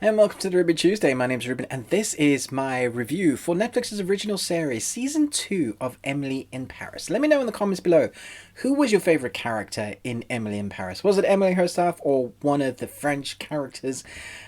And welcome to the Ruby Tuesday. My name's Ruben, and this is my review for Netflix's original series, Season 2 of Emily in Paris. Let me know in the comments below, who was your favorite character in Emily in Paris? Was it Emily herself or one of the French characters,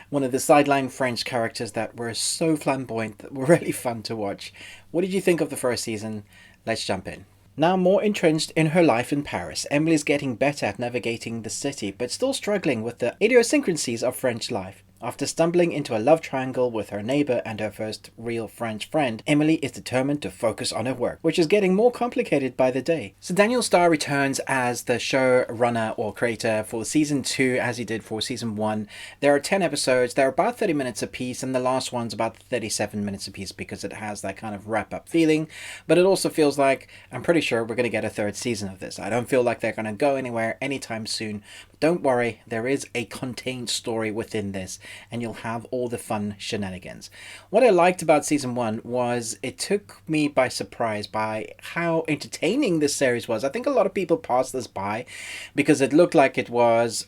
one of the sideline French characters that were so flamboyant that were really fun to watch? What did you think of the first season? Let's jump in. Now more entrenched in her life in Paris, Emily is getting better at navigating the city, but still struggling with the idiosyncrasies of French life. After stumbling into a love triangle with her neighbor and her first real French friend, Emily is determined to focus on her work, which is getting more complicated by the day. So Daniel Starr returns as the showrunner or creator for season 2 as he did for season 1. There are 10 episodes, they're about 30 minutes apiece, and the last one's about 37 minutes apiece because it has that kind of wrap-up feeling, but it also feels like, I'm pretty sure we're going to get a third season of this. I don't feel like they're going to go anywhere anytime soon. But don't worry, there is a contained story within this, and you'll have all the fun shenanigans. What I liked about season 1 was it took me by surprise by how entertaining this series was. I think a lot of people passed this by because it looked like it was,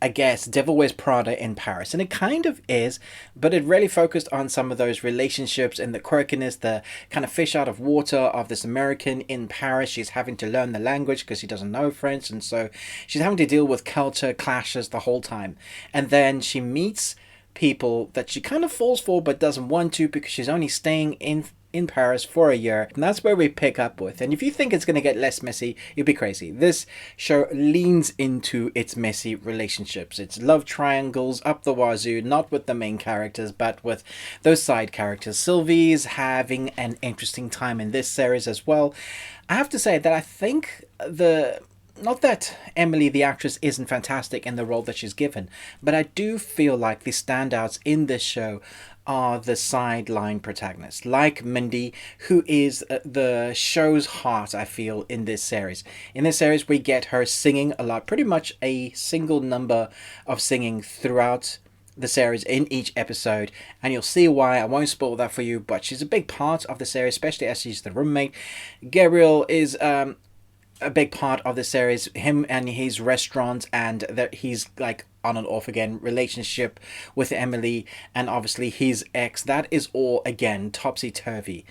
I guess, Devil Wears Prada in Paris. And it kind of is, but it really focused on some of those relationships and the quirkiness, the kind of fish out of water of this American in Paris. She's having to learn the language because she doesn't know French. And so she's having to deal with culture clashes the whole time. And then she meets people that she kind of falls for but doesn't want to because she's only staying in Paris for a year, and that's where we pick up with. And if you think it's going to get less messy, you'll be crazy. This show leans into its messy relationships. It's love triangles up the wazoo, not with the main characters, but with those side characters. Sylvie's having an interesting time in this series as well. I have to say that I think not that Emily, the actress, isn't fantastic in the role that she's given, but I do feel like the standouts in this show are the sideline protagonists, like Mindy, who is the show's heart, I feel, in this series. In this series, we get her singing a lot, pretty much a single number of singing throughout the series in each episode, and you'll see why. I won't spoil that for you, but she's a big part of the series, especially as she's the roommate. Gabriel is a big part of the series, him and his restaurant, and that he's like on and off again relationship with Emily, and obviously his ex. That is all again topsy-turvy.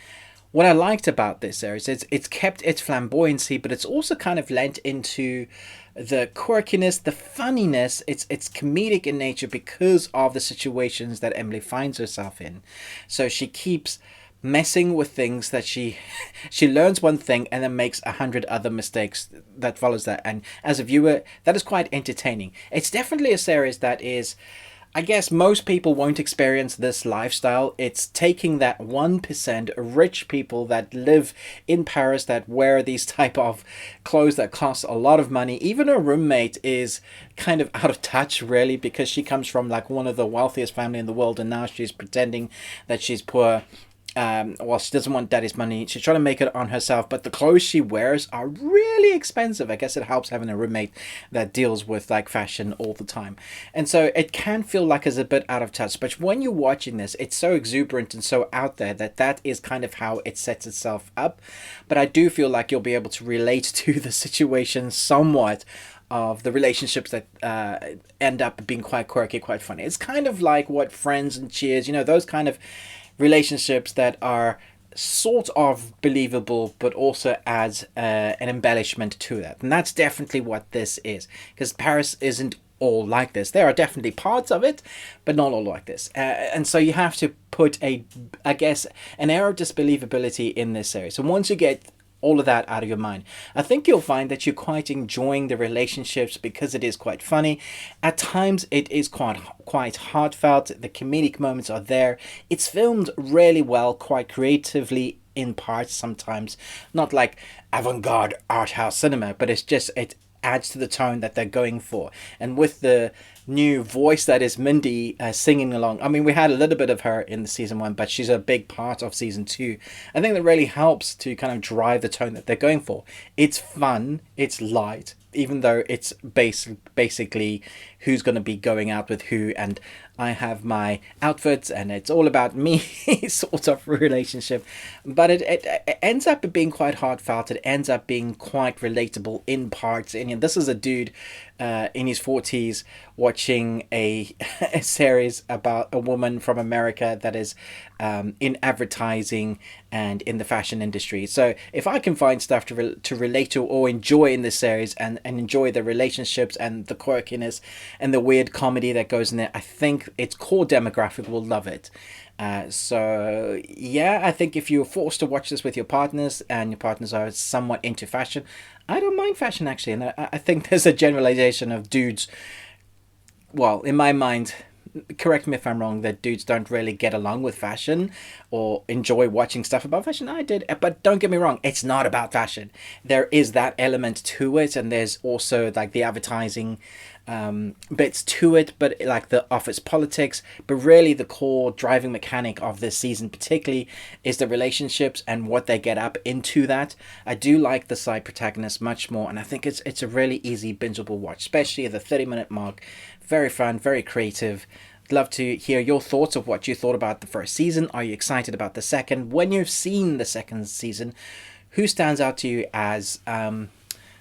What I liked about this series is it's kept its flamboyancy, but it's also kind of lent into the quirkiness, the funniness. It's comedic in nature because of the situations that Emily finds herself in. So she keeps messing with things that she learns one thing and then makes 100 other mistakes that follows that, and as a viewer that is quite entertaining. It's definitely a series that is, I guess most people won't experience this lifestyle. It's taking that 1% rich people that live in Paris that wear these type of clothes that cost a lot of money. Even her roommate is kind of out of touch really because she comes from like one of the wealthiest family in the world, and now she's pretending that she's poor. Well, she doesn't want daddy's money. She's trying to make it on herself, but the clothes she wears are really expensive. I guess it helps having a roommate that deals with like fashion all the time. And so it can feel like it's a bit out of touch, but when you're watching this, it's so exuberant and so out there that is kind of how it sets itself up. But I do feel like you'll be able to relate to the situation somewhat of the relationships that end up being quite quirky, quite funny. It's kind of like what Friends and Cheers, those kind of relationships that are sort of believable but also adds an embellishment to that, and that's definitely what this is, because Paris isn't all like this. There are definitely parts of it, but not all like this, and so you have to put an air of disbelievability in this series. And once you get all of that out of your mind, I think you'll find that you're quite enjoying the relationships because it is quite funny. At times it is quite heartfelt. The comedic moments are there. It's filmed really well, quite creatively in parts sometimes, not like avant-garde art house cinema, but it adds to the tone that they're going for. And with the new voice that is Mindy singing along, I mean, we had a little bit of her in the season 1, but she's a big part of season 2. I think that really helps to kind of drive the tone that they're going for. It's fun, it's light, even though it's basically who's going to be going out with who, and I have my outfits and it's all about me sort of relationship. But it ends up being quite heartfelt. It ends up being quite relatable in parts. And this is a dude in his 40s watching a series about a woman from America that is in advertising and in the fashion industry. So if I can find stuff to relate to or enjoy in this series, and enjoy the relationships and the quirkiness and the weird comedy that goes in there, I think its core demographic will love it. So yeah, I think if you're forced to watch this with your partners and your partners are somewhat into fashion, I don't mind fashion actually, and I think there's a generalization of dudes. Well, in my mind, correct me if I'm wrong, that dudes don't really get along with fashion or enjoy watching stuff about fashion. I did, but don't get me wrong, it's not about fashion. There is that element to it, and there's also like the advertising bits to it, but like the office politics. But really, the core driving mechanic of this season, particularly, is the relationships and what they get up into. That I do like the side protagonists much more, and I think it's a really easy bingeable watch, especially at the 30-minute mark. Very fun, very creative. I'd love to hear your thoughts of what you thought about the first season. Are you excited about the second? When you've seen the second season, who stands out to you as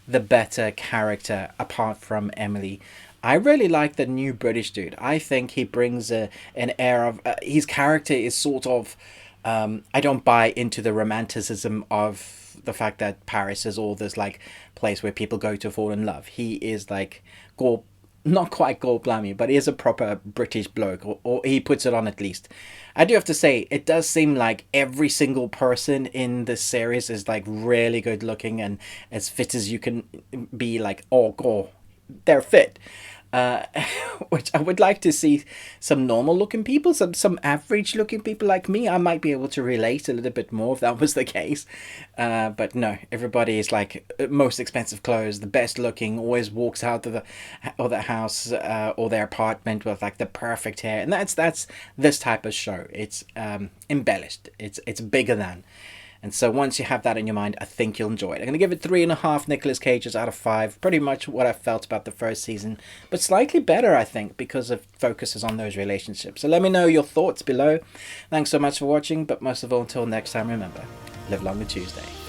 the better character apart from Emily? I really like the new British dude. I think he brings an air of his character is sort of. I don't buy into the romanticism of the fact that Paris is all this like place where people go to fall in love. He is like gore, not quite gold blammy, but he is a proper British bloke, or he puts it on at least. I do have to say, it does seem like every single person in this series is like really good looking and as fit as you can be. Like, oh, god, they're fit. Uh, which I would like to see some normal looking people, some average looking people like me. I might be able to relate a little bit more if that was the case. But no, everybody is like most expensive clothes, the best looking, always walks out of the house or their apartment with like the perfect hair, and that's this type of show. It's embellished. It's bigger than. And so once you have that in your mind, I think you'll enjoy it. I'm going to give it 3.5 Nicolas Cages out of 5. Pretty much what I felt about the first season, but slightly better, I think, because it focuses on those relationships. So let me know your thoughts below. Thanks so much for watching, but most of all, until next time, remember, live long and Tuesday.